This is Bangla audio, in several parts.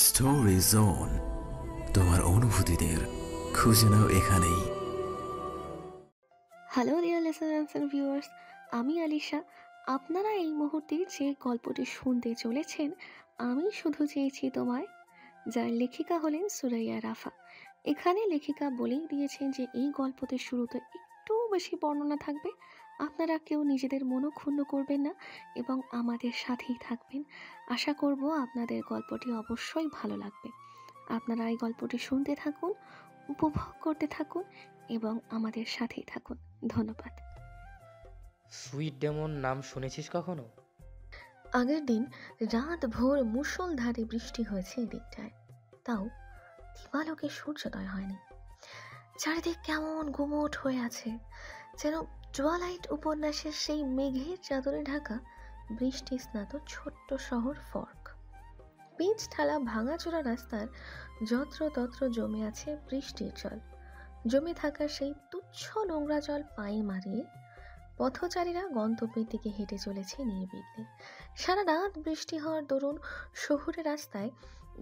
স্টোরি জোন, তোমার অনুভূতিদের খুঁজে নাও এখানেই। Hello dear listeners and viewers, আমি আলিশা। আপনারা এই মুহূর্তে যে গল্পটি শুনতে চলেছেন, আমি শুধু চেয়েছি তোমায়, যার লেখিকা হলেন সুরাইয়া রাফা। এখানে লেখিকা বলেই দিয়েছেন যে এই গল্পটির শুরুতে একটু বেশি বর্ণনা থাকবে। আপনারা কেউ নিজেদের মনও ক্ষুণ্ণ করবেন না এবং আমাদের সাথেই থাকবেন। আশা করব আপনাদের গল্পটি অবশ্যই ভালো লাগবে। আপনারা এই গল্পটি শুনতে থাকুন, উপভোগ করতে থাকুন এবং আমাদের সাথেই থাকুন। ধন্যবাদ। সুইট ডেমন নাম শুনেছিস কখনো? আগের দিন রাত ভোর মুষলধারে বৃষ্টি হয়েছে এই দিকটায়, তাও দিবালোকে সূর্যোদয় হয়নি। চারিদিক কেমন গুমোট হয়ে আছে, যেন টুয়ালাইট উপন্যাসের সেই মেঘের চাদরে ঢাকা বৃষ্টি স্নাত ছোট্ট শহর ফর্ক। পিচ ঢালা ভাঙাচোরা রাস্তার যত্রতত্র জমে আছে বৃষ্টির জল। জমে থাকা সেই তুচ্ছ নোংরা জল পায়ে মারিয়ে পথচারীরা গন্তব্যের দিকে হেঁটে চলেছে নির্বিঘ্নে। সারা রাত বৃষ্টি হওয়ার দরুন শহুরে রাস্তায়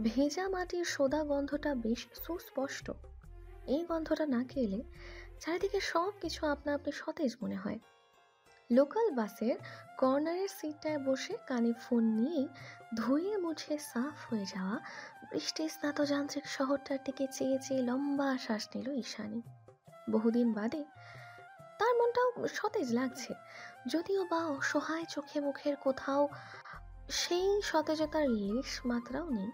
ভেজা মাটির সোদা গন্ধটা বেশ সুস্পষ্ট। এই গন্ধটা নাকে এলে চারিদিকে সব কিছু আপনা আপনি সতেজ মনে হয়। লোকাল বাসের কর্নারের সিটটায় বসে কানে ফোন নিয়েই ধুয়ে মুছে সাফ হয়ে যাওয়া বৃষ্টি স্নাত যান্ত্রিক শহরটার দিকে চেয়ে চেয়ে লম্বা শ্বাস নিল ঈশানী। বহুদিন বাদে তার মনটাও সতেজ লাগছে, যদিও বা অসহায় চোখে মুখের কোথাও সেই সতেজতার লেশ মাত্রাও নেই।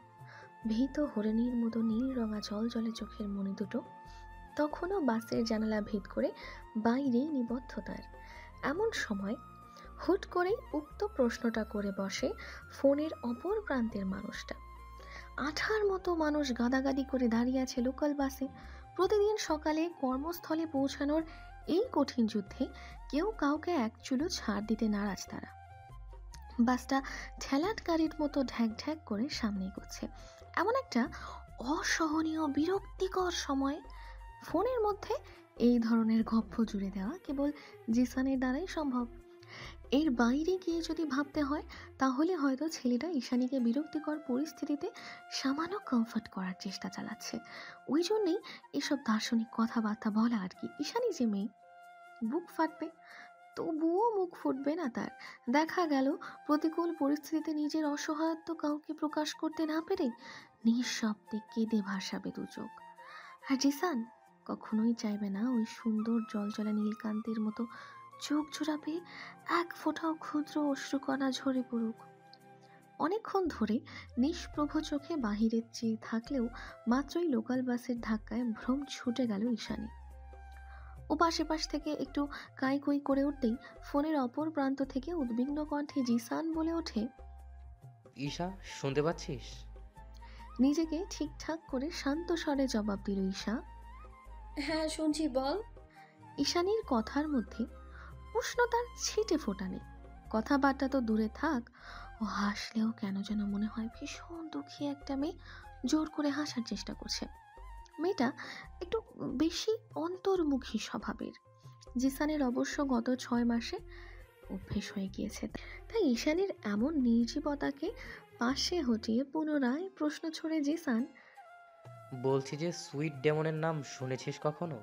ভীত হরিণীর মতো নীল রঙা জল জলে চোখের মনি দুটো তখনও বাসের জানালা ভেদ করে বাইরেই নিবদ্ধতার। এমন সময় হুট করেই উক্ত প্রশ্নটা করে বসে ফোনের অপর প্রান্তের মানুষটা। আঠার মতো মানুষ গাদাগাদি করে দাঁড়িয়ে আছে লোকাল বাসে। প্রতিদিন সকালে কর্মস্থলে পৌঁছানোর এই কঠিন যুদ্ধে কেউ কাউকে এক চুলো ছাড় দিতে নারাজ তারা। বাসটা ঠেলাট গাড়ির মতো ঢ্যাক ঢ্যাক করে সামনে এগোচ্ছে। এমন একটা অসহনীয় বিরক্তিকর সময়ে ফোনের মধ্যে এই ধরনের গপ্প জুড়ে দেওয়া কেবল জিসানের দ্বারাই সম্ভব। এর বাইরে গিয়ে যদি ভাবতে হয়, তাহলে হয়তো ছেলেটা ঈশানীকে বিরক্তিকর পরিস্থিতিতে সামান্য কমফর্ট করার চেষ্টা চালাচ্ছে। ওই জন্যেই এসব দার্শনিক কথাবার্তা বলা আর কি। ঈশানী যে মেয়ে, বুক ফাটবে, তবুও মুখ ফুটবে না তার। দেখা গেল প্রতিকূল পরিস্থিতিতে নিজের অসহায়ত্ব কাউকে প্রকাশ করতে না পেরে নিঃশব্দে কেঁদে ভাসাবে দু চোখ। আর জিসান কখনোই চাইবে না ওই সুন্দর জলজলা নীলকান্তের মতো চোখ জোড়াবে এক ফোঁটাও ক্ষুদ্র অশ্রুকণা ঝরে পড়ুক। অনেকক্ষণ ধরে নিষ্প্রভ চোখে বাহিরে চেয়ে থাকলেও মাত্রই লোকাল বাসের ধাক্কায় ভ্রম ছুটে গেল ঈশানী। ওপাশ এপাশ থেকে একটু কাই করে উঠতেই ফোনের অপর প্রান্ত থেকে উদ্বিগ্ন কণ্ঠে জিসান বলে ওঠে, ঈশা, শুনতে পাচ্ছিস? নিজেকে ঠিকঠাক করে শান্ত স্বরে জবাব দিল ঈশা। হ্যাঁ শুনছি, বল। ঈশানীর কথার মধ্যে উষ্ণতার ছিটে ফোটা নেই। কথাবার্তা তো দূরে থাক, ও হাসলেও কেন যেন মনে হয় ভীষণ দুঃখী একটা মেয়ে জোর করে হাসার চেষ্টা করছে। মেয়েটা একটু বেশি অন্তর্মুখী স্বভাবের। জিসানের অবশ্য গত 6 মাসে অভ্যেস হয়ে গিয়েছে। তাই ঈশানীর এমন নির্জীবতাকে পাশে হটিয়ে পুনরায় প্রশ্ন ছড়ে জিসান, বলছি যে সুইট ডেমনের নাম শুনেছিস কখনো?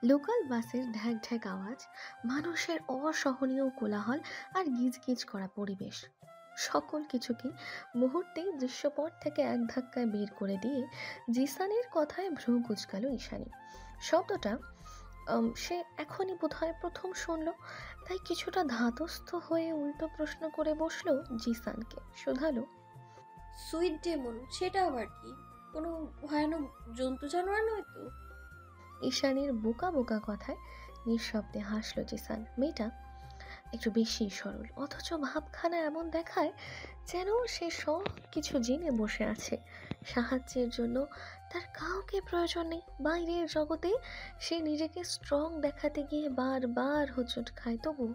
লোকাল বাসের ঢ্যাক ঢ্যাক আওয়াজ, মানুষের অসহনীয় কোলাহল আর গিজগিজ করা পরিবেশ সকল কিছুকে মুহূর্তেই দৃশ্যপট থেকে এক ধাক্কায় বের করে দিয়ে জিসানের কথায় ভ্রু কুঁচকাল ঈশানী। শব্দটা সে এখনই বোধহয় প্রথম শুনল, তাই কিছুটা ধাতস্থ হয়ে উল্টো প্রশ্ন করে বসলো জিসানকে। শুধালো, সুইট ডেমন সেটা আবার কি? কোনো ভয়ানক জন্তু জানোয়ার নয় তো? ঈশানীর বোকা বোকা কথায় নিঃশব্দে হাসলো জিসান। মেয়েটা একটু বেশি সরল, অথচ ভাবখানা এমন দেখায় যেন সে সব কিছু জেনে বসে আছে। সাহায্যের জন্য তার কাউকে প্রয়োজন নেই। বাইরের জগতে সে নিজেকে স্ট্রং দেখাতে গিয়ে বারবার হোঁচট খায়, তবু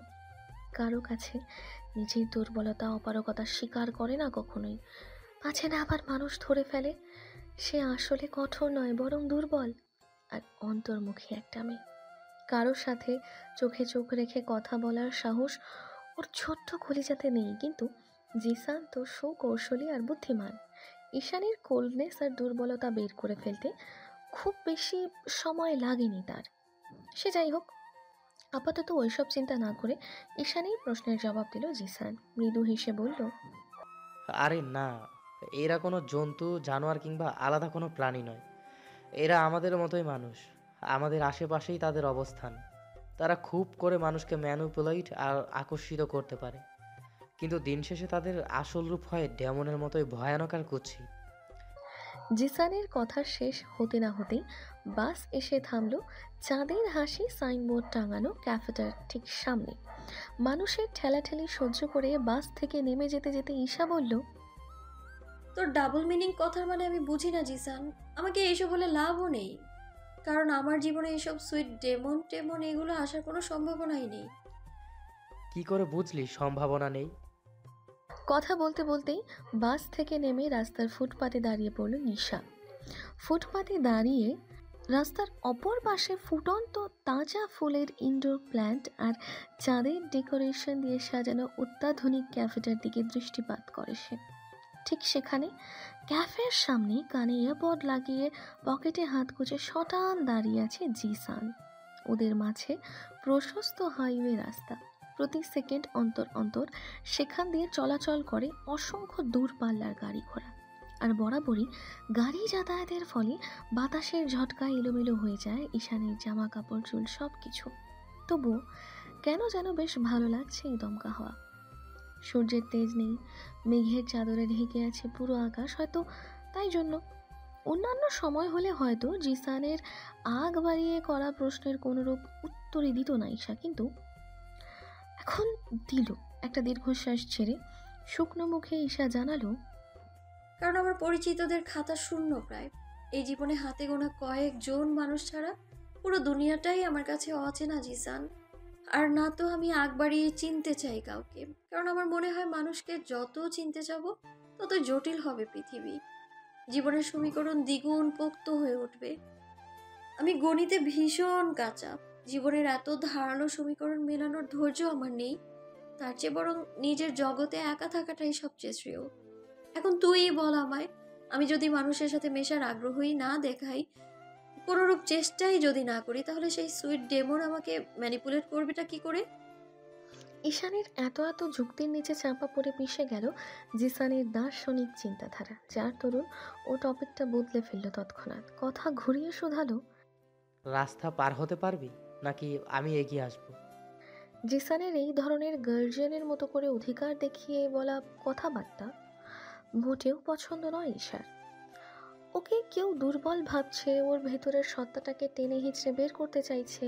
কারো কাছে নিজের দুর্বলতা অপারগতা স্বীকার করে না কখনোই। পাছে না আবার মানুষ ধরে ফেলে সে আসলে কঠোর নয়, বরং দুর্বল আর অন্তর্মুখী একটা মেয়ে। কারোর সাথে চোখে চোখ রেখে কথা বলার সাহস ওর ছোট্ট কলিজাতে নেই, কিন্তু জিসান তো সুকৌশলী আর বুদ্ধিমান। ঈশানীর কোল্ডনেস আর দুর্বলতা বের করে ফেলতে খুব বেশি সময় লাগেনি তার। সে যাই হোক, আপাতত ওইসব চিন্তা না করে ঈশানীর প্রশ্নের জবাব দিল জিসান। মৃদু হেসে বলল, আরে না, এরা কোনো জন্তু জানোয়ার কিংবা আলাদা কোনো প্রাণী নয়। এরা আমাদের মতোই মানুষ। আমাদের আশেপাশেই তাদের অবস্থান। তারা খুব করে মানুষকে ম্যানিপুলেট আর আকর্ষিত করতে পারে, কিন্তু দিন শেষে তাদের আসল রূপ হয় ডেমনের মতোই ভয়ানক আর কুৎসিত। জিসানের কথা শেষ হতে না হতেই বাস এসে থামলো চাঁদের হাসি সাইনবোর্ড টাঙানো ক্যাফেটার ঠিক সামনে। মানুষের ঠেলাঠেলি সহ্য করে বাস থেকে নেমে যেতে যেতে ঈশা বলল, তোর ডাবল মিনিং কথার মানে আমি বুঝি না জিসান। আমাকে এইসব বলে লাভও নেই, কারণ আমার জীবনে এইসব সুইট ডেমন টেমন এগুলো আসার কোনো সম্ভাবনাই নেই। কি করে বুঝলি সম্ভাবনা নেই? কথা বলতে বলতেই বাস থেকে নেমে রাস্তার ফুটপাতে দাঁড়িয়ে পড়ল নিশা। ফুটপাতে দাঁড়িয়ে রাস্তার অপর পাশে ফুটন্ত তাজা ফুলের ইনডোর প্ল্যান্ট আর চাঁদের ডেকোরেশন দিয়ে সাজানো অত্যাধুনিক ক্যাফেটার দিকে দৃষ্টিপাত করে সে। ঠিক সেখানে ক্যাফের সামনে কানে ইয়ারপড লাগিয়ে পকেটে হাত গুজে শটান দাঁড়িয়ে আছে জিসান। ওদের মাঝে প্রশস্ত হাইওয়ে রাস্তা। প্রতি সেকেন্ড অন্তর অন্তর সেখান দিয়ে চলাচল করে অসংখ্য দূরপাল্লার গাড়ি ঘোড়া, আর বরাবরই গাড়ি যাতায়াতের ফলে বাতাসের ঝটকা এলোমেলো হয়ে যায় ঈশানের জামা কাপড় চুল সব কিছু। তবুও কেন যেন বেশ ভালো লাগছে এই দমকা হওয়া। সূর্যের তেজ নেই, মেঘের চাদরে ঢেকে আছে পুরো আকাশ, হয়তো তাই জন্য। অন্যান্য সময় হলে হয়তো জিসানের আগ বাড়িয়ে করা প্রশ্নের কোনোরূপ উত্তরই দিত না ঈশা, কিন্তু এখন দিল। একটা দীর্ঘশ্বাস ছেড়ে শুকনো মুখে ঈশা জানালো, কারণ আমার পরিচিতদের খাতা শূন্য প্রায়। এই জীবনে হাতে গোনা কয়েকজন মানুষ ছাড়া পুরো দুনিয়াটাই আমার কাছে অচেনা জিসান। আর না তো আমি আগ বাড়িয়ে চিনতে চাই কাউকে, কারণ আমার মনে হয় মানুষকে যত চিনতে যাব তত জটিল হবে পৃথিবী। জীবনের সমীকরণ দ্বিগুণ পোক্ত হয়ে উঠবে। আমি গণিতে ভীষণ কাঁচা। জীবনের এত ধারালো সমীকরণ মেলানোর ধৈর্য আমার নেই। তার চেয়ে বরং নিজের জগতে একা থাকাটাই সবচেয়ে শ্রেয়। এখন তুই বল আমায়, আমি যদি মানুষের সাথে মেশার আগ্রহই না দেখাই, কোনোরূপ চেষ্টাই যদি না করি, তাহলে সেই সুইট ডেমন আমাকে ম্যানিপুলেট করবেটা কি করে? ঈশানের এত এত যুক্তির নিচে চাপা পড়ে মিশে গেল জিসানের দার্শনিক চিন্তাধারা, যার দরুন ও টপিকটা বদলে ফেলল তৎক্ষণাৎ। কথা ঘুরিয়ে শুধালো, রাস্তা পার হতে পারবি নাকি আমি এগিয়ে আসবো? জিসানের এই ধরনের গার্জিয়ানের মতো করে অধিকার দেখিয়ে বলা কথাবার্তা মোটেও পছন্দ নয় ঈশার। ওকে কেউ দুর্বল ভাবছে, ওর ভেতরের সত্তাটাকে টেনে হিঁচড়ে বের করতে চাইছে।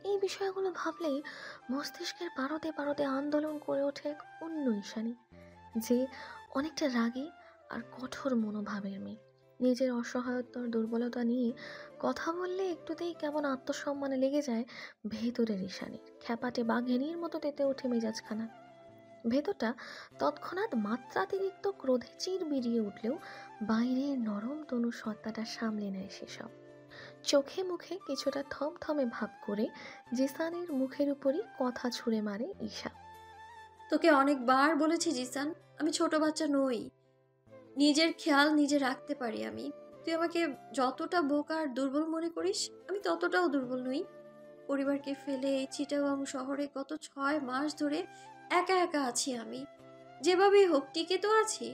এই বিষয়গুলো ভাবলেই মস্তিষ্কের পারতে পারতে আন্দোলন করে ওঠে এক অন্য ঈশানী, যে অনেকটা রাগী আর কঠোর মনোভাবের মেয়ে। নিজের অসহায়তার দুর্বলতা নিয়ে কথা বললে একটুতেই কেমন আত্মসম্মানে লেগে যায় ভেতরের ঈশানীর। খ্যাপাটে বাঘেনির মতো তেতে ওঠে মেজাজখানা। ভেতরটা তৎক্ষণাৎ মাত্রাতিরিক্ত ক্রোধে চির বিরিয়ে উঠলেও বাইরের নরম তনু সত্তাটা সামলে নেয় সেসব। চোখে মুখে কিছুটা থমথমে ভাব করে জিসানের মুখের উপরই কথা ছুঁড়ে মারে ঈশা। তোকে অনেকবার বলেছি জিসান, আমি ছোট বাচ্চা নই। নিজের খেয়াল নিজে রাখতে পারি আমি। তুই আমাকে যতটা বোকা আর দুর্বল মনে করিস, আমি ততটাও দুর্বল নই। পরিবারকে ফেলে এই চিটাগাং শহরে গত 6 মাস ধরে একা একা আছি আমি। যেভাবেই হোক টিকে তো আছি,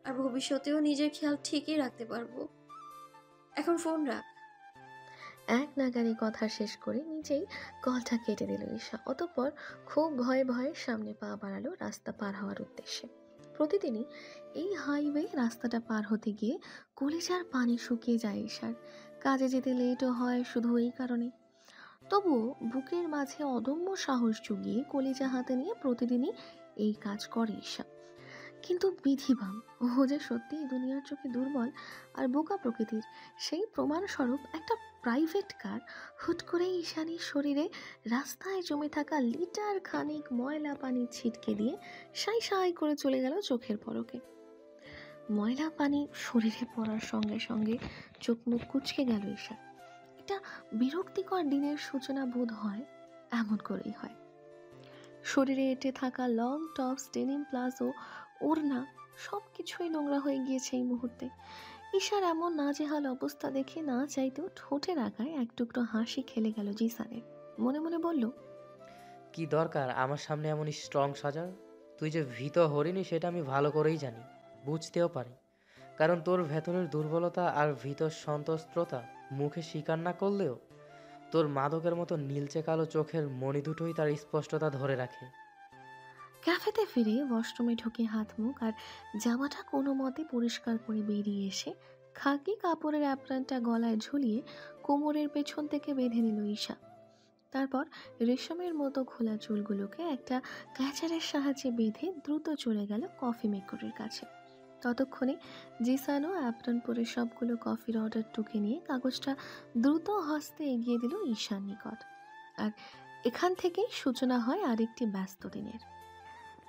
আর ভবিষ্যতেও নিজের খেয়াল ঠিকই রাখতে পারবো। এখন ফোন রাখ। এক নাগারে কথা শেষ করে নিজেই কলটা কেটে দিল ঈশা। অতঃপর খুব ভয়ে ভয়ে সামনে পা বাড়ালো রাস্তা পার হওয়ার উদ্দেশ্যে। প্রতিদিনই এই হাইওয়ে রাস্তাটা পার হতে গিয়ে কলিজার পানি শুকিয়ে যায় ঈশার। কাজে যেতে লেটও হয় শুধু এই কারণে। তবুও বুকের মাঝে অদম্য সাহস জুগিয়ে কলিজা হাতে নিয়ে প্রতিদিনই এই কাজ করে ঈশা। কিন্তু বিধিবাম, ও যে সত্যি দুনিয়ার চোখে দুর্বল আর বোকা প্রকৃতির, সেই প্রমাণস্বরূপ একটা প্রাইভেট কার হুট করে ঈশানীর শরীরে রাস্তায় জমে থাকা লিটার খানিক ময়লা পানি ছিটকে দিয়ে সাই সাই করে চলে গেল চোখের পলকে। ময়লা পানি শরীরে পড়ার সঙ্গে সঙ্গে চোখ মুখ কুঁচকে গেল ঈশা। এটা বিরক্তিকর দিনের সূচনা বোধ হয়, এমন করেই হয়। শরীরে এঁটে থাকা লং টপস, ডেনিম প্লাজো, ওড়না সব কিছুই নোংরা হয়ে গিয়েছে এই মুহূর্তে। ঈশার এমন নাজেহাল অবস্থা দেখে না চাইতেও ঠোঁটের আগায় এক টুকরো হাসি খেলে গেল জিসানের। মনে মনে বলল, কি দরকার আমার সামনে এমন স্ট্রং সাজার? তুই যে ভীত হরিণী সেটা আমি ভালো করেই জানি, বুঝতেও পারি। কারণ তোর ভেতরের দুর্বলতা আর ভীত সন্তস্ত্রতা মুখে স্বীকার না করলেও তোর মাদকের মতো নীলচে কালো চোখের মণি দুটোই তার স্পষ্টতা ধরে রাখে। ক্যাফেতে ফিরে ওয়াশরুমে ঢুকে হাত মুখ আর জামাটা কোনো মতে পরিষ্কার করে বেরিয়ে এসে খাকি কাপড়ের অ্যাপ্রানটা গলায় ঝুলিয়ে কোমরের পেছন থেকে বেঁধে নিল ঈশা। তারপর রেশমের মতো খোলা চুলগুলোকে একটা ক্যাচারের সাহায্যে বেঁধে দ্রুত চলে গেল কফি মেকারের কাছে। ততক্ষণে জিসানও অ্যাপ্রন পরে সবগুলো কফির অর্ডার টুকে নিয়ে কাগজটা দ্রুত হস্তে এগিয়ে দিল ঈশার নিকট। আর এখান থেকেই সূচনা হয় আরেকটি ব্যস্ত দিনের।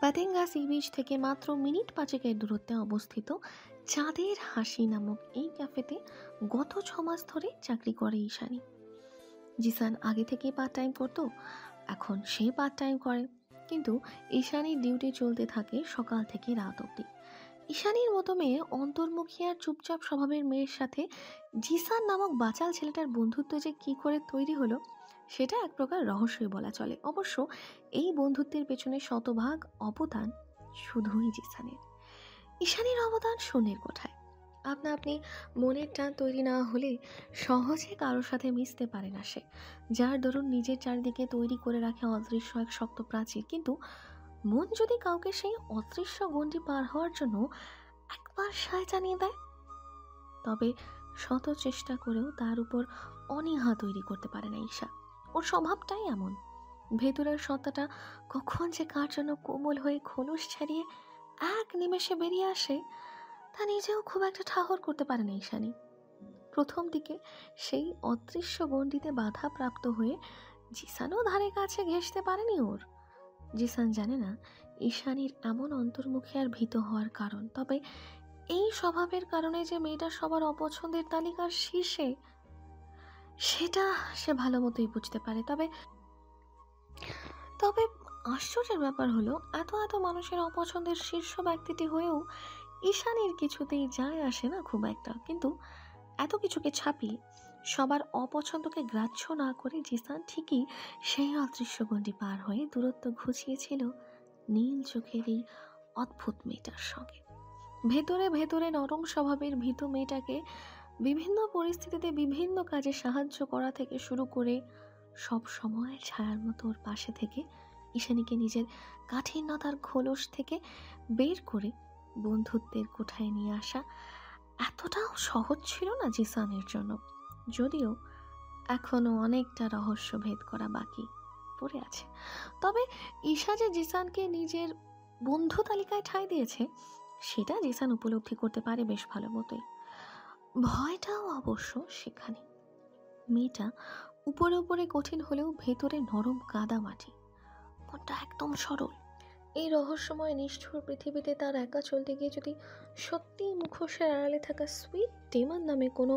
পাতেঙ্গা সি বিচ থেকে মাত্র মিনিট 5 দূরত্বে অবস্থিত চাঁদের হাসি নামক এই ক্যাফেতে গত 6 মাস ধরে চাকরি করে ঈশানী। জিসান আগে থেকেই পার্ট টাইম করতো, এখন সে পার্ট টাইম করে, কিন্তু ঈশানীর ডিউটি চলতে থাকে সকাল থেকে রাত অবধি। ঈশানীর মতো মেয়ে, অন্তর্মুখী আর চুপচাপ স্বভাবের মেয়ের সাথে জিসান নামক বাচাল ছেলেটার বন্ধুত্ব যে কী করে তৈরি হলো সেটা এক প্রকার রহস্যই বলা চলে। অবশ্য এই বন্ধুত্বের পেছনে শতভাগ অবদান শুধুই জিসানের। ঈশানীর অবদান শূন্যের কোঠায়। আপনি মনের টান তৈরি না হলে সহজে কারোর সাথে মিশতে পারে না সে, যার দরুন নিজের চারিদিকে তৈরি করে রাখে অদৃশ্য এক শক্ত প্রাচীর। কিন্তু মন যদি কাউকে সেই অদৃশ্য গণ্ডি পার হওয়ার জন্য একবার সায় জানিয়ে দেয়, তবে শত চেষ্টা করেও তার উপর অনীহা তৈরি করতে পারে না ঈশা। ওর স্বভাবটাই এমন। ভেতরের সত্তাটা কখন যে কার জন্য কোমল হয়ে খোলস ছাড়িয়ে এক নিমেষে বেরিয়ে আসে তা নিজেও খুব একটা ঠাহর করতে পারে না ঈশানী। প্রথম দিকে সেই অদৃশ্য গণ্ডিতে বাধা প্রাপ্ত হয়ে জিসানও ধারে কাছে ঘেঁষতে পারেনি ওর। জিসান জানে না ঈশানীর এমন অন্তর্মুখী আর ভীত হওয়ার কারণ, তবে এই স্বভাবের কারণে যে মেয়েটা সবার অপছন্দের তালিকার শীর্ষে সেটা সে ভালো মতোই বুঝতে পারে। তবে আশ্চর্যের ব্যাপার হলো, এত এত মানুষের অপছন্দের শীর্ষ ব্যক্তিটি হয়েও ঈশানীর কিছুতেই যায় আসে না খুব একটা। কিন্তু এত কিছুকে ছাপিয়ে সবার অপছন্দকে গ্রাহ্য না করে জিসান ঠিকই সেই অদৃশ্য গণ্ডি পার হয়ে দূরত্ব ঘুচিয়েছিল নীল চোখের এই অদ্ভুত মেয়েটার সঙ্গে। ভেতরে ভেতরে নরম স্বভাবের ভীত মেয়েটাকে বিভিন্ন পরিস্থিতিতে বিভিন্ন কাজে সাহায্য করা থেকে শুরু করে সব সময় ছায়ার মতো ওর পাশে থেকে ঈশানীকে নিজের কাঠিন্যতার খোলস থেকে বের করে বন্ধুত্বের কোঠায় নিয়ে আসা এতটাও সহজ ছিল না জিসানের জন্য। যদিও এখনো অনেকটা রহস্য ভেদ করা বাকি পড়ে আছে। তবে ঈশা যে জিসানকে নিজের বন্ধু তালিকায় ঠাঁই দিয়েছে সেটা জিসান উপলব্ধি করতে পারে বেশ ভালো মতোই। ভয়টাও অবশ্য সেখানে। মেয়েটা উপরে উপরে কঠিন হলেও ভেতরে নরম কাদা মাটি, মনটা একদম সরল। এই রহস্যময় নিষ্ঠুর পৃথিবীতে তার একা চলতে গিয়ে যদি সত্যি মুখোশের আড়ালে থাকা সুইট ডেমন নামে কোনো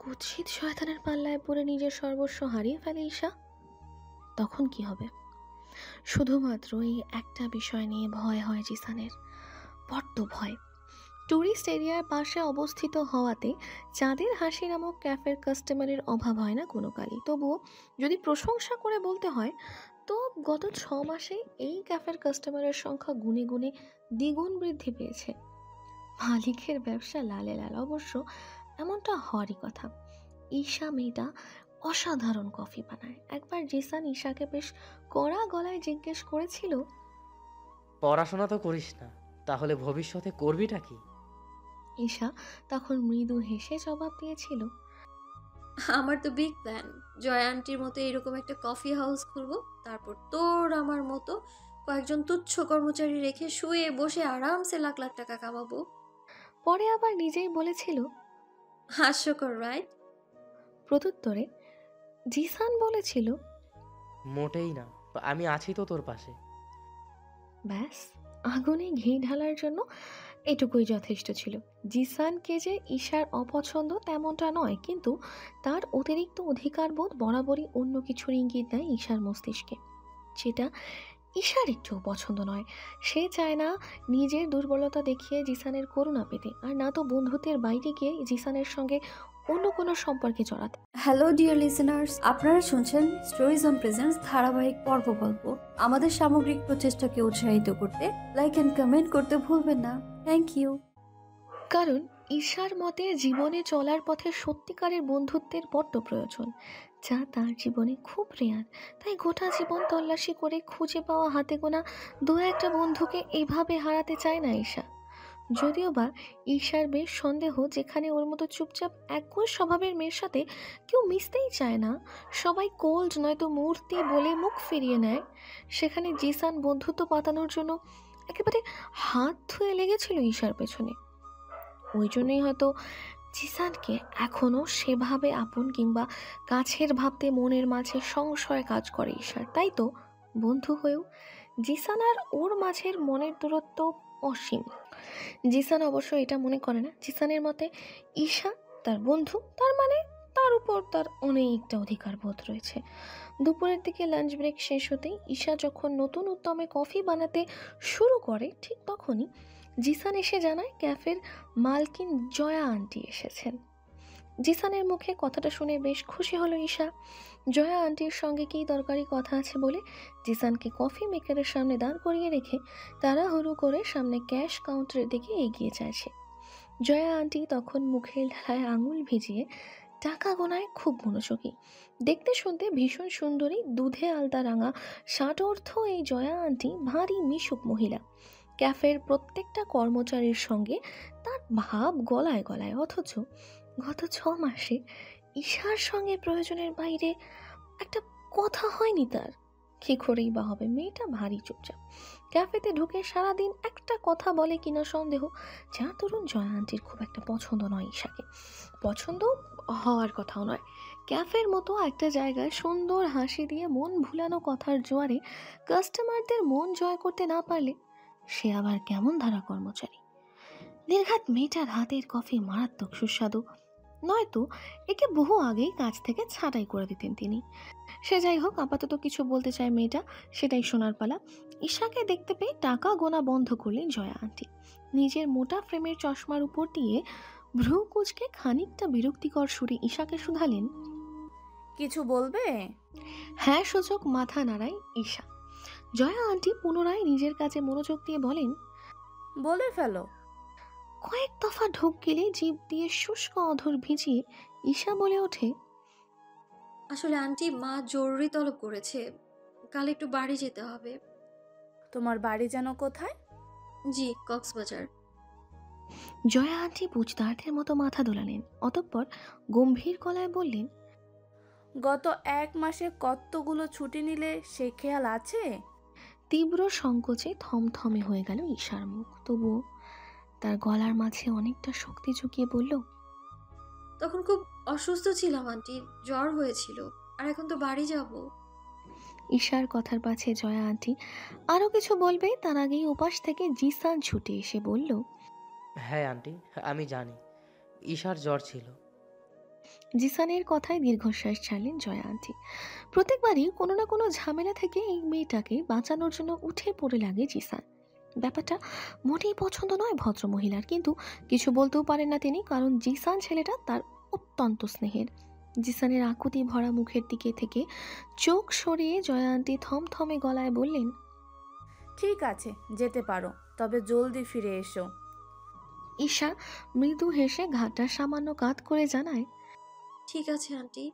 কুৎসিত শয়তানের পাল্লায় পড়ে নিজের সর্বস্ব হারিয়ে ফেলে ঈশা, তখন কি হবে? শুধুমাত্র এই একটা বিষয় নিয়ে ভয় হয় জিসানের, বড্ড ভয়। ট্যুরিস্ট এরিয়ার পাশে অবস্থিত হওয়াতে চাঁদের হাসি নামক ক্যাফের কাস্টমারের অভাব হয় না কোনো কালই। তবুও যদি প্রশংসা করে বলতে হয় তো গত 6 মাসে এই ক্যাফের কাস্টমারের সংখ্যা গুনে গুনে দ্বিগুণ বৃদ্ধি পেয়েছে। মালিকের ব্যবসা লালে লাল। অবশ্য এমনটা হওয়ারই কথা। ঈশা মেয়েটা অসাধারণ কফি বানায়। একবার জিসান ঈশাকে বেশ কড়া গলায় জিজ্ঞেস করেছিল, পড়াশোনা তো করিস না, তাহলে ভবিষ্যতে করবিটা কি? ঈশা তখন মৃদু হেসে জবাব দিয়েছিল, আমার তো বিগ প্ল্যান, জয়া আন্টির মতো এরকম একটা কফি হাউস খুলবো, তারপর তোর আমার মতো কয়েকজন তুচ্ছ কর্মচারী রেখে শুয়ে বসে আরামসে লাখ লাখ টাকা কামাবো। পরে আবার নিজেই বলেছিল, হাস্যকর রাইট? প্রত্যুত্তরে জিসান বলেছিল, মোটেই না, আমি আছি তো তোর পাশে। ব্যাস, আগুনে ঘি ঢালার জন্য এটুকুই যথেষ্ট ছিল। জিসানকে যে ঈশার অপছন্দ তেমনটা নয়, কিন্তু তার অতিরিক্ত অধিকারবোধ বরাবরই অন্য কিছুর ইঙ্গিত দেয় ঈশার মস্তিষ্কে, যেটা ঈশার একটুও পছন্দ নয়। সে চায় না নিজের দুর্বলতা দেখিয়ে জিসানের করুণা পেতে, আর না তো বন্ধুত্বের বাইরে গিয়ে জিসানের সঙ্গে অন্য কোনো সম্পর্কে জড়াতে। হ্যালো ডিয়ার লিসেনার্স, আপনারা শুনছেন স্টোরিজ অন প্রেজেন্স ধারাবাহিক পর্ব গল্প। আমাদের সামগ্রিক প্রচেষ্টাকে উৎসাহিত করতে লাইক অ্যান্ড কমেন্ট করতে ভুলবেন না। Thank you. কারণ ঈশার মতে জীবনে চলার পথে সত্যিকারের বন্ধুত্বের বড্ড প্রয়োজন, যা তার জীবনে খুব রেয়ার। তাই গোটা জীবন তল্লাশি করে খুঁজে পাওয়া হাতে গোনা দু একটা বন্ধুকে এভাবে হারাতে চায় না ঈশা। যদিও বা ঈশার বেশ সন্দেহ, যেখানে ওর মতো চুপচাপ একই স্বভাবের মেয়ের সাথে কেউ মিশতেই চায় না, সবাই কোল্ড নয়তো মূর্তি বলে মুখ ফিরিয়ে নেয়, সেখানে জিসান বন্ধুত্ব পাতানোর জন্য একেবারে হাত ধুয়ে লেগেছিল ঈশার পেছনে। ওই জন্যই হয়তো জিসানকে এখনও সেভাবে আপন কিংবা কাছের ভাবতে মনের মাঝে সংশয় কাজ করে ঈশার। তাই তো বন্ধু হয়েও জিসান আর ওর মাঝের মনের দূরত্ব অসীম। জিসান অবশ্য এটা মনে করে না। জিসানের মতে ঈশা তার বন্ধু, তার মানে তার উপর তার অনেকটা অধিকার বোধ রয়েছে। দুপুরের দিকে লাঞ্চ ব্রেক শেষ হতেই ঈশা যখন নতুন উদ্যমে কফি বানাতে শুরু করে, ঠিক তখনই জিসান এসে জানায় ক্যাফের মালকিন জয়া আন্টি এসেছেন। জিসানের মুখে কথাটা শুনে বেশ খুশি হলো ঈশা। জয়া আন্টির সঙ্গে কী দরকারি কথা আছে বলে জিসানকে কফি মেকারের সামনে দাঁড় করিয়ে রেখে তাড়াহুড়ো করে সামনে ক্যাশ কাউন্টারের দিকে এগিয়ে যাচ্ছে। জয়া আন্টি তখন মুখের ঢালায় আঙুল ভিজিয়ে টাকা গোনায় খুব মনোযোগী। দেখতে শুনতে ভীষণ সুন্দরী, দুধে আলতা রাঙা ষাটর্থ এই জয়া আন্টি ভারী মিশুক মহিলা। ক্যাফের প্রত্যেকটা কর্মচারীর সঙ্গে তার ভাব গলায় গলায়, অথচ গত 6 মাসে ঈশার সঙ্গে প্রয়োজনের বাইরে একটা কথা হয়নি তার। কি করেই বা হবে, মেয়েটা ভারী চুপচাপ। ক্যাফেতে ঢুকে সারাদিন একটা কথা বলে কিনা সন্দেহ, যার তরুণ জয়া আন্টির খুব একটা পছন্দ নয় ঈশাকে। পছন্দ হওয়ার কথাও নয়। ক্যাফের মতো একটা জায়গায় সুন্দর হাসি দিয়ে মন ভুলানো কথার জোয়ারে কাস্টমারদের মন জয় করতে না পারলে সে আবার কেমন ধারা কর্মচারী। নির্ঘাত মেয়েটার হাতের কফি মারাত্মক সুস্বাদু, নয়তো একে বহু আগেই কাজ থেকে ছাঁটাই করে দিতেন তিনি। সে যাই হোক, আপাতত কিছু বলতে চায় মেয়েটা, সেটাই শোনার পালা। ঈশাকে দেখতে পেয়ে টাকা গোনা বন্ধ করলেন জয়া আন্টি। নিজের মোটা ফ্রেমের চশমার উপর দিয়ে ভ্রু কুঁচকে খানিকটা বিরক্তিকর সুরে ঈশাকে শুধালেন, কিছু বলবে? হ্যাঁ সূচক মাথা নাড়ায় ঈশা। জয়া আন্টি পুনরায় নিজের কাজে মনোযোগ দিয়ে বলেন, বলে ফেলো। কয়েক দফা ঢোক গেলে জিভ দিয়ে শুষ্ক অধর ভিজিয়ে ঈশা বলে ওঠে, আসলে আন্টি, মা জরুরি তলব করেছে, কাল একটু বাড়ি যেতে হবে। তোমার বাড়ি যেন কোথায়? জি, কক্সবাজার। জয়া আন্টি বুঝদার্থের মতো মাথা দোলালেন, অতঃপর গম্ভীর গলায় বললেন, গত 1 মাসে কতগুলো ছুটি নিলে সে খেয়াল আছে? তীব্র সংকোচে থমথমে হয়ে গেল ঈশার মুখ। তবুও তার গলার মাঝে অনেকটা শক্তি ঝুঁকিয়ে বলল, তখন খুব অসুস্থ ছিলাম আন্টি, জ্বর হয়েছিল, আর এখন তো বাড়ি যাব। ঈশার কথার পাছে জয়া আন্টি আরও কিছু বলবে, তার আগেই উপাস থেকে জিসান ছুটে এসে বলল, হ্যাঁ আন্টি, আমি জানি ঈশার জ্বর ছিল। জিসানের কথায় দীর্ঘশ্বাস ছাড়লেন জয়া আন্টি। প্রত্যেকবারই কোনো না কোনো ঝামেলা থেকে এই মেয়েটাকে বাঁচানোর জন্য উঠে পড়ে লাগে জিসান। ব্যাপারটা মোটেই পছন্দ নয় ভদ্রমহিলার, কিন্তু কিছু বলতেও পারেন না তিনি, কারণ জিসান ছেলেটা তার অত্যন্ত স্নেহের। জিসানের আকুতি ভরা মুখের দিকে থেকে চোখ সরিয়ে জয়া আন্টি থমথমে গলায় বললেন, ঠিক আছে, যেতে পারো, তবে জলদি ফিরে এসো। ঈশা মৃদু হেসে ঘাটটা সামান্য কাত করে জানায়, ঠিক আছে আন্টি।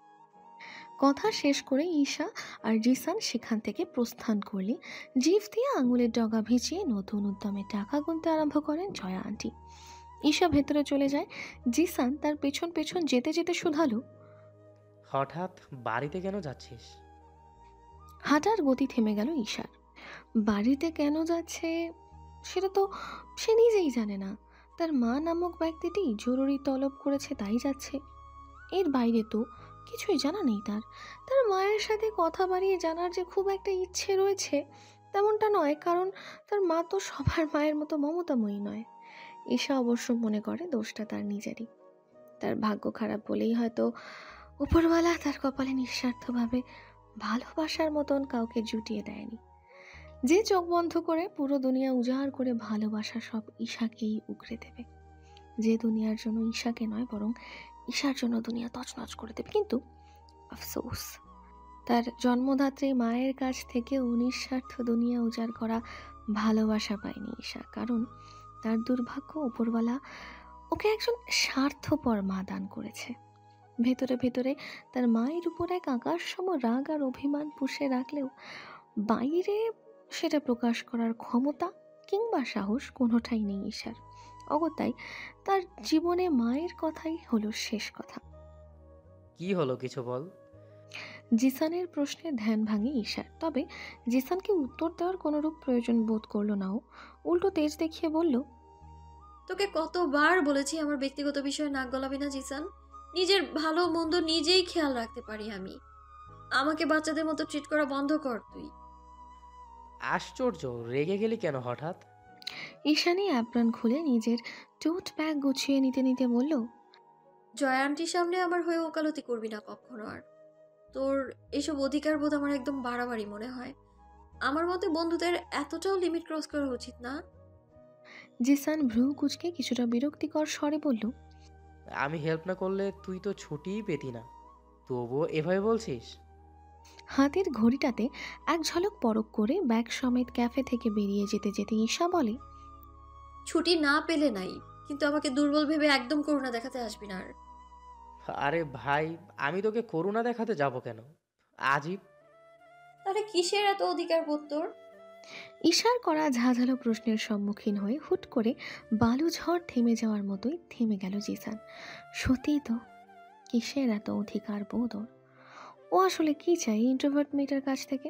কথা শেষ করে ঈশা আর জিসান সেখান থেকে প্রস্থান করলে জিভ দিয়ে আঙুলের ডগা ভিজিয়ে নতুন উদ্যমে টাকা গুনতে আরম্ভ করেন জয়া আন্টি। ঈশা ভেতরে চলে যায়, জিসান তার পেছন পেছন যেতে যেতে শুধালো, হঠাৎ বাড়িতে কেন যাচ্ছিস? হাঁটার গতি থেমে গেল ঈশার। বাড়িতে কেন যাচ্ছে সেটা তো সে নিজেই জানে না। তার মা নামক ব্যক্তিটি জরুরি তলব করেছে তাই যাচ্ছে, এর বাইরে তো কিছুই জানা নেই তার। তার মায়ের সাথে কথা বাড়িয়ে জানার যে খুব একটা ইচ্ছে রয়েছে তেমনটা নয়, কারণ তার মা তো সবার মায়ের মতো মমতাময়ী নয়। ঈশা অবশ্য মনে করে দোষটা তার নিজেরই। তার ভাগ্য খারাপ বলেই হয়তো উপরওয়ালা তার কপালে নিঃস্বার্থভাবে ভালোবাসার মতন কাউকে জুটিয়ে দেয়নি। যে চোখ বন্ধ করে পুরো দুনিয়া উজাড় করে ভালোবাসা সব ঈশাকেই উগরে দেবে, যে দুনিয়ার জন্য ঈশাকে নয় বরং ঈশার জন্য দুনিয়া তছনছ করে দেবে। কিন্তু আফসোস, তার জন্মদাত্রী মায়ের কাছ থেকেও নিঃস্বার্থ দুনিয়া উজাড় করা ভালোবাসা পায়নি ঈশা, কারণ তার দুর্ভাগ্য উপরওয়ালা ওকে একজন স্বার্থপর মা দান করেছে। ভেতরে ভেতরে তার মায়ের উপর এক আকাশসম রাগ আর অভিমান পুষে রাখলেও বাইরে সেটা প্রকাশ করার ক্ষমতা কিংবা সাহস কোনোটাই নেই ঈশার। অগত্যাই তার জীবনে মায়ের কথাই হলো শেষ কথা। কি হলো, কিছু বল। জিসানের প্রশ্নে ধ্যান ভাঙে ঈশার, তবে জিসানকে উত্তর দেওয়ার কোনোরূপ প্রয়োজন বোধ করলো না। ও উল্টো তেজ দেখিয়ে বলল, তোকে কতবার বলেছি আমার ব্যক্তিগত বিষয়ে নাক গলাবি না জিসান। নিজের ভালো মন্দ নিজেই খেয়াল রাখতে পারি আমি। আমাকে বাচ্চাদের মতো ট্রিট করা বন্ধ কর তুই। আশ্চর্য, রেগে গেলি কেন হঠাৎ? ঈশানী অ্যাপ্রন খুলে নিজের টোট ব্যাগ গুছিয়ে নিতে নিতে বলল, জয়া আন্টির সামনে আমার হয়ে ওকালতি করবি না কখনো আর। তোর এসব অধিকার বোধ আমার একদম বাড়াবাড়ি মনে হয়। আমার মতে বন্ধুদের এতটাও লিমিট ক্রস করা উচিত না। জিসান ভ্রু কুচকে কিছুটা বিরক্তিকর স্বরে বলল, আমি হেল্প না করলে তুই তো ছুটিই পেতি না, তবুও এভাবে বলছিস? হাতের ঘড়িটাতে এক ঝলক পরক করে ব্যাগ সমেত ক্যাফে থেকে বেরিয়ে যেতে যেতে ঈশা বলে, ছুটি না পেলে নাই, কিন্তু আমাকে দুর্বল ভেবে একদম করুণা দেখাতে আসবি না আর। আরে ভাই, আমি তোকে করুণা দেখাতে যাব কেন? আজীব। তাহলে কিসের এত অধিকার বোধ তোর? ঈশার করা ঝাঁঝালো প্রশ্নের সম্মুখীন হয়ে হুট করে বালু ঝড় থেমে যাওয়ার মতোই থেমে গেল জিসান। সত্যি তো, কিসের এত অধিকার বোধ ওর? ও আসলে কি চাই ইন্ট্রোভার্ট মেয়েটার কাছ থেকে?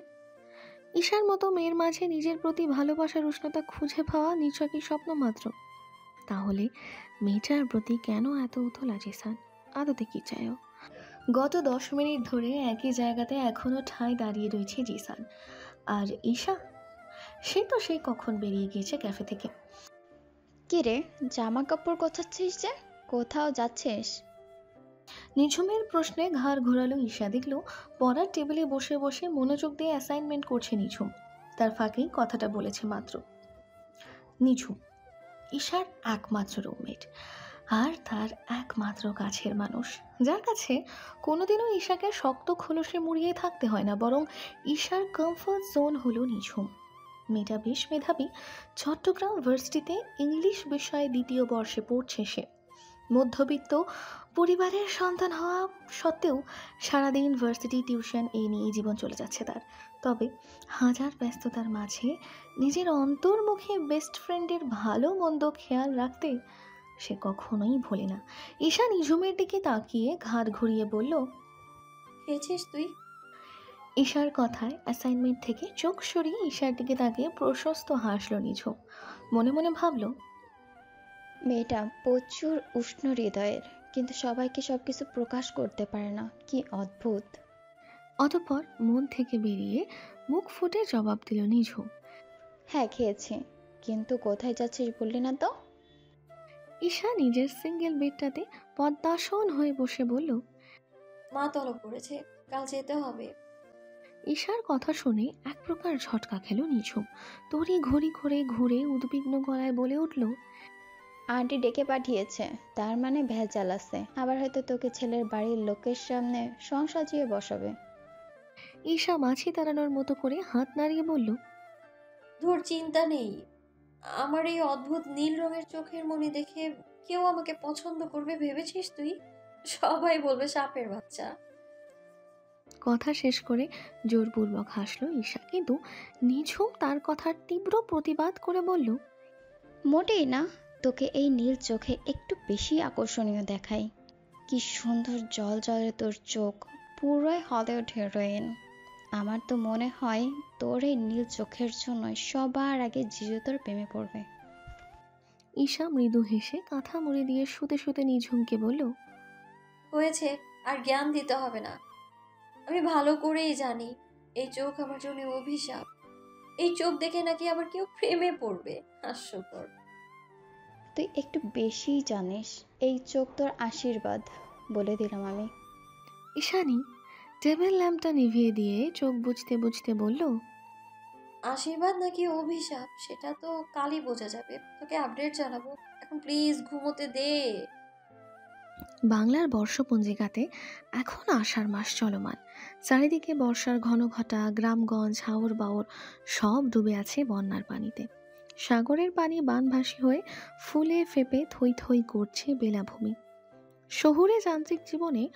ঈশার মতো মেয়ের মাঝে নিজের প্রতি ভালোবাসার উষ্ণতা খুঁজে পাওয়া নিছকই স্বপ্ন মাত্র। তাহলে মেয়েটার প্রতি কেন এত উতলা জিসান? আদতে কি চায় ও? গত 10 মিনিট ধরে একই জায়গাতে এখনো ঠাঁই দাঁড়িয়ে রয়েছে জিসান। আর ঈশা, সে তো সেই কখন বেরিয়ে গিয়েছে ক্যাফে থেকে। কি রে, জামা কাপড় গোছাচ্ছিস যে? কোথাও যাচ্ছিস? নিঝুমের প্রশ্নে ঘাড় ঘোরালো ঈশা। দেখল পড়ার টেবিলে বসে বসে মনোযোগ দিয়ে অ্যাসাইনমেন্ট করছে নিঝুম। তার ফাঁকেই কথাটা বলেছে মাত্র। নিঝুম ঈশার একমাত্র রুমমেট আর তার একমাত্র কাছের মানুষ, যার কাছে কোনোদিনও ঈশাকে শক্ত খোলসে মুড়িয়ে থাকতে হয় না, বরং ঈশার কমফোর্ট জোন হলো নিঝুম। মেয়েটা বেশ মেধাবী, চট্টগ্রাম ভার্সিটিতে ইংলিশ বিষয়ে 2য় বর্ষে পড়ছে সে। মধ্যবিত্ত পরিবারের সন্তান হওয়া সত্ত্বেও সারাদিন ভার্সিটি টিউশন এই নিয়েই জীবন চলে যাচ্ছে তার। তবে হাজার ব্যস্ততার মাঝে নিজের অন্তর্মুখী বেস্ট ফ্রেন্ডের ভালো মন্দ খেয়াল রাখতে সে কখনোই ভোলে না। ঈশা নিঝুমের দিকে তাকিয়ে ঘাড় ঘুরিয়ে বলল, খেয়েছিস তুই? ঈশার কথায় অ্যাসাইনমেন্ট থেকে চোখ সরিয়ে ঈশার দিকে তাকিয়ে প্রশস্ত হাসল নিঝুম। মনে মনে ভাবল, মেয়েটা প্রচুর উষ্ণ হৃদয়ের, কিন্তু সবাইকে সবকিছু প্রকাশ করতে পারে না। কি অদ্ভুত। অতঃপর মন থেকে বেরিয়ে মুখ ফুটে জবাব দিল নিঝুম, হ্যাঁ খেয়েছি, কিন্তু কোথায় যাচ্ছিস বললি না তো? ঈশা নিজের সিঙ্গেল বেডটাতে পদ্মাসন হয়ে বসে বলল, মা তলব করেছে, কাল যেতে হবে। ঈশার কথা শুনে এক প্রকার ঝটকা খেল নিঝুম। তড়ি ঘড়ি করে ঘুরে উদ্বিগ্ন গলায় বলে উঠল, আন্টি ডেকে পাঠিয়েছে, তার মানে ভেজাল আছে। আবার হয়তো তোকে ছেলের বাড়ির লোকের সামনে সং সাজিয়ে বসাবে। ঈশা মাছি তাড়ানোর মতো করে হাত নাড়িয়ে বলল, ধর চিন্তা নেই, আমার এই অদ্ভুত নীল রঙের চোখের মনি দেখে কেউ আমাকে পছন্দ করবে ভেবেছিস তুই? সবাই বলবে সাপের বাচ্চা। কথা শেষ করে জোরপূর্বক হাসল ঈশা, কিন্তু নিঝুম তার কথার তীব্র প্রতিবাদ করে বলল, মোটেই না, তোকে এই নীল চোখে একটু বেশি আকর্ষণীয় দেখায়। কি সুন্দর জল জলে তোর চোখ, পুরোই হলিউড হিরোইন। আমার তো মনে হয় তোর এই নীল চোখের জন্য সবার আগে জিজু তোর প্রেমে পড়বে। ঈশা মৃদু হেসে কাঁথা মুড়ি দিয়ে শুতে শুতে নিঝুমকে বলল, হয়েছে, আর জ্ঞান দিতে হবে না। আমি ভালো করেই জানি এই চোখ আমার জন্য অভিশাপ। এই চোখ দেখে নাকি আবার কেউ প্রেমে পড়বে। হাস্যকর। তুই একটু বেশিই জানিস। এই চোখ তোর আশীর্বাদ, বলে দিলাম আমি। ঈশানী টেবিল ল্যাম্পটা নিভিয়ে দিয়ে চোখ বুঝতে বুঝতে বলল, আশীর্বাদ নাকি অভিশাপ সেটা তো কালই বোঝা যাবে। তোকে আপডেট জানাবো। এখন প্লিজ ঘুমোতে দে। বাংলার বর্ষপঞ্জিকাতে এখন আষাঢ় মাস চলমান। চারিদিকে বর্ষার ঘন ঘটা, গ্রামগঞ্জ হাওর বাওর সব ডুবে আছে বন্যার পানিতে। সাগরের পানি বানভাসী হয়ে ফুলে ফেপে থই থই করছে বেলাভূমি। শহুরে যান্ত্রিক জীবনে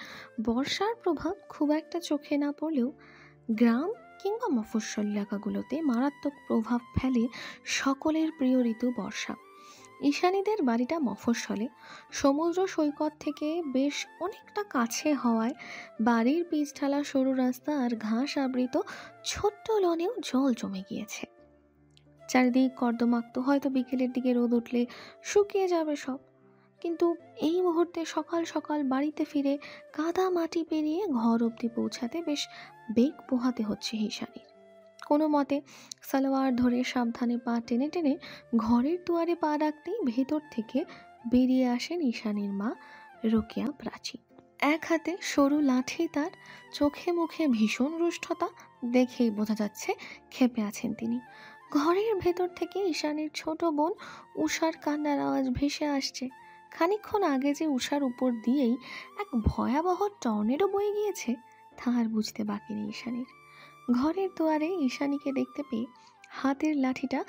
বর্ষার প্রভাব খুব একটা চোখে না পড়লেও গ্রাম কিংবা মফস্বল এলাকাগুলোতে মারাত্মক প্রভাব ফেলে সকলের প্রিয় ঋতু বর্ষা। ঈশানীদের বাড়িটা মফস্বলে, সমুদ্র সৈকত থেকে বেশ অনেকটা কাছে হওয়ায় বাড়ির পিচঢালা সরু রাস্তা আর ঘাস আবৃত ছোট্ট লনেও জল জমে গিয়েছে। চারিদিক কর্দমাক্ত, হয়তো বিকেলের দিকে রোদ উঠলে শুকিয়ে যাবে সব। কিন্তু এই মুহূর্তে সকাল সকাল বাড়িতে ফিরে কাদা মাটি পেরিয়ে ঘর অবধি পৌঁছাতে বেশ বেগ পোহাতে হচ্ছে ঈশানীর। কোনো মতে সালোয়ার ধরে সাবধানে পা টেনে টেনে ঘরের দুয়ারে পা রাখতেই ভেতর থেকে বেরিয়ে আসেন ঈশানীর মা রোকেয়া প্রাচী। এক হাতে সরু লাঠি, তার চোখে মুখে ভীষণ রুষ্টতা, দেখেই বোঝা যাচ্ছে ক্ষেপে আছেন তিনি। ঘরের ভেতর থেকে ঈশানীর ছোট বোন উষার কান্নার আওয়াজ ভেসে আসছে। খানিকক্ষণ আগে যে উষার উপর দিয়েই এক ভয়াবহ টর্নেডো বয়ে গিয়েছে তা আর বুঝতে বাকি নেই ঈশানীর। ঘরের দুয়ারে ঈশানীকে দেখতে পেয়ে হাতের লাঠিটা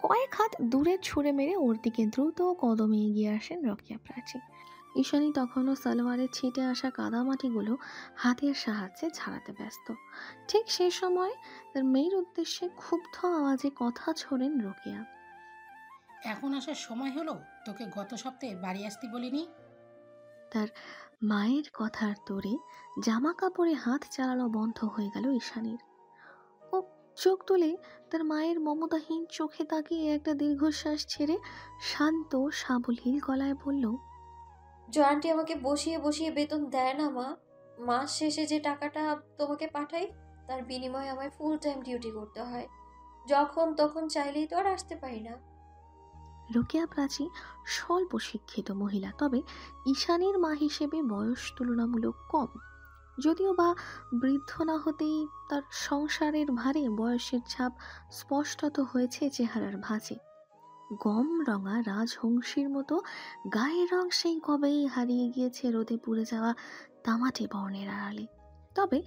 কয়েক হাত দূরে ছুঁড়ে মেরে ওর দিকে দ্রুত কদমে এগিয়ে আসেন রোকেয়া প্রাচী। ঈশানী তখনও সালোয়ারে ছিটে আসা কাদামাটিগুলো হাতের সাহায্যে ঝাড়াতে ব্যস্ত। ঠিক সেই সময় তার মেয়ের উদ্দেশ্যে ক্ষুব্ধ আওয়াজে কথা ছোড়েন রোকেয়া। এখন আসার সময় হলো? তোকে গত সপ্তাহে বাড়ি আসতে বলিনি? তার মায়ের কথার তোড়ে জামা কাপড়ে হাত চালানো বন্ধ হয়ে গেল ঈশানীর। ও চোখ তুলে তার মায়ের মমতাহীন চোখে তাকিয়ে একটা দীর্ঘশ্বাস ছেড়ে শান্ত সাবলীল গলায় বলল, জয়ান্টি আমাকে বসিয়ে বসিয়ে বেতন দেয় না মা। মাস শেষে যে টাকাটা তোমাকে পাঠাই তার বিনিময়ে আমায় ফুল টাইম ডিউটি করতে হয়। যখন তখন চাইলেই তো আর আসতে পারি না। রোকেয়া প্রাচী স্বল্প শিক্ষিত মহিলা, তবে ঈশানীর মা হিসেবে বয়স তুলনামূলক কম। যদিও বা বৃদ্ধ না হতেই তার সংসারের ভারে বয়সের ছাপ স্পষ্টত হয়েছে চেহারার ভাঁজে। গম রঙা রাজহংসীর মতো গায়ের রং সেই কবেই হারিয়ে গিয়েছে রোদে পুড়ে যাওয়া তামাটে বর্ণের আড়ালে। তবে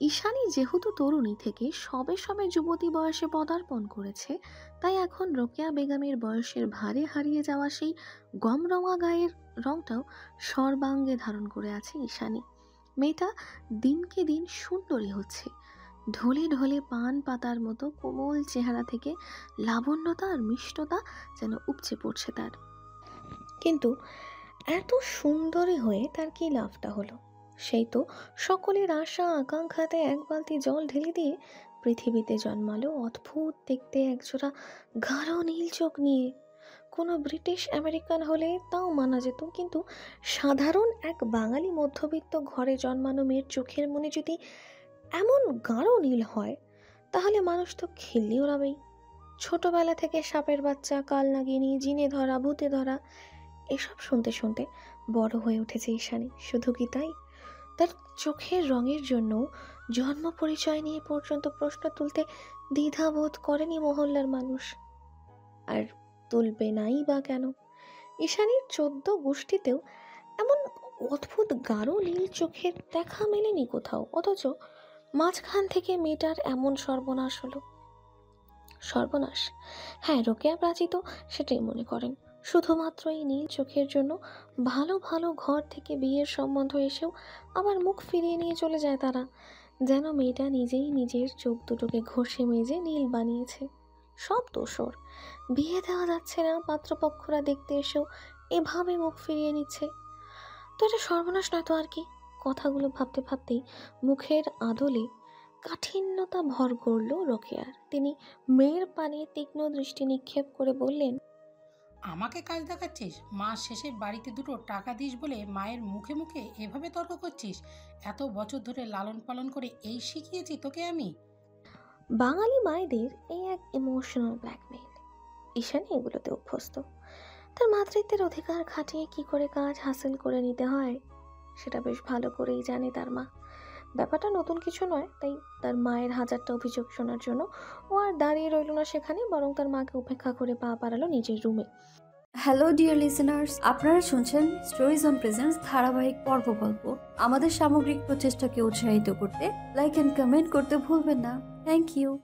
ঈশানী যেহেতু তরুণী থেকে সবে সবে যুবতী বয়সে পদার্পণ করেছে, তাই এখন রোকেয়া বেগমের বয়সের ভারে হারিয়ে যাওয়া সেই গম রঙা গায়ের রংটাও সর্বাঙ্গে ধারণ করে আছে ঈশানী। মেয়েটা দিনকে দিন সুন্দরী হচ্ছে। ঢলে ঢলে পান পাতার মতো কোমল চেহারা থেকে লাবণ্যতা আর মিষ্টতা যেন উপচে পড়ছে তার। কিন্তু এত সুন্দরী হয়ে তার কি লাভটা হলো? সেই তো সকলের আশা আকাঙ্ক্ষাতে এক বালতি জল ঢেলে দিয়ে পৃথিবীতে জন্মালো অদ্ভুত দেখতে একজোড়া গাঢ় নীল চোখ নিয়ে। কোনো ব্রিটিশ আমেরিকান হলে তাও মানা যেত, কিন্তু সাধারণ এক বাঙালি মধ্যবিত্ত ঘরে জন্মানো মেয়ের চোখের মনে যদি এমন গাঢ় নীল হয়, তাহলে মানুষ তো খিল্লি ওড়াবেই। ছোটবেলা থেকে সাপের বাচ্চা, কালনাগিনী, জিনে ধরা, ভূতে ধরা এসব শুনতে শুনতে বড় হয়ে উঠেছে ঈশানী। শুধু কি তাই, তার চোখের রঙের জন্য জন্ম পরিচয় নিয়ে পর্যন্ত প্রশ্ন তুলতে দ্বিধাবোধ করেনি মহল্লার মানুষ। আর তুলবে নাই বা কেন? ঈশানীর 14 গোষ্ঠীতেও এমন অদ্ভুত গাঢ় নীল চোখের দেখা মেলেনি কোথাও, অথচ মাঝখান থেকে মেয়েটার এমন সর্বনাশ হলো। সর্বনাশ? হ্যাঁ, রোকেয়া প্রাচী তো সেটাই মনে করেন। শুধুমাত্র এই নীল চোখের জন্য ভালো ভালো ঘর থেকে বিয়ের সম্বন্ধ এসেও আবার মুখ ফিরিয়ে নিয়ে চলে যায় তারা, যেন মেয়েটা নিজেই নিজের চোখ দুটোকে ঘষে মেজে নীল বানিয়েছে। সব দোষর। বিয়ে দেওয়া যাচ্ছে না, পাত্রপক্ষরা দেখতে এসেও এভাবে মুখ ফিরিয়ে নিচ্ছে। তো এটা সর্বনাশ নয় তো আর কি? কথাগুলো ভাবতে ভাবতেই মুখের আদলে কাঠিন্যতা ভর করল রোকেয়ার। তিনি মেয়ের পানে তীক্ষ্ণ দৃষ্টি নিক্ষেপ করে বললেন, আমাকে কাজ দেখাচ্ছিস? মাস শেষে বাড়িতে দুটো টাকা দিস বলে মায়ের মুখে মুখে এভাবে তর্ক করছিস? এত বছর ধরে লালন পালন করে এই শিখিয়েছি তোকে আমি। বাঙালি মায়েদের এই এক ইমোশনাল ব্ল্যাকমেইল। ঈশানী এগুলোতে অভ্যস্ত। তার মাতৃত্বের অধিকার খাটিয়ে কি করে কাজ হাসিল করে নিতে হয় সেটা বেশ ভালো করেই জানে তার মা। ব্যাপারটা নতুন কিছু নয়, তাই তার মায়ের হাজারটা অভিযোগ শোনার জন্য ও আর দাঁড়িয়ে রইল না সেখানে, বরং তার মাকে উপেক্ষা করে পা বাড়ালো নিজের রুমে। হ্যালো ডিয়ার লিসেনার্স, আপনারা শুনছেন স্টোরিজ অন প্রেজেন্স ধারাবাহিক পর্ব গল্প। আমাদের সামগ্রিক প্রচেষ্টাকে উৎসাহিত করতে লাইক অ্যান্ড কমেন্ট করতে ভুলবেন না। Thank you.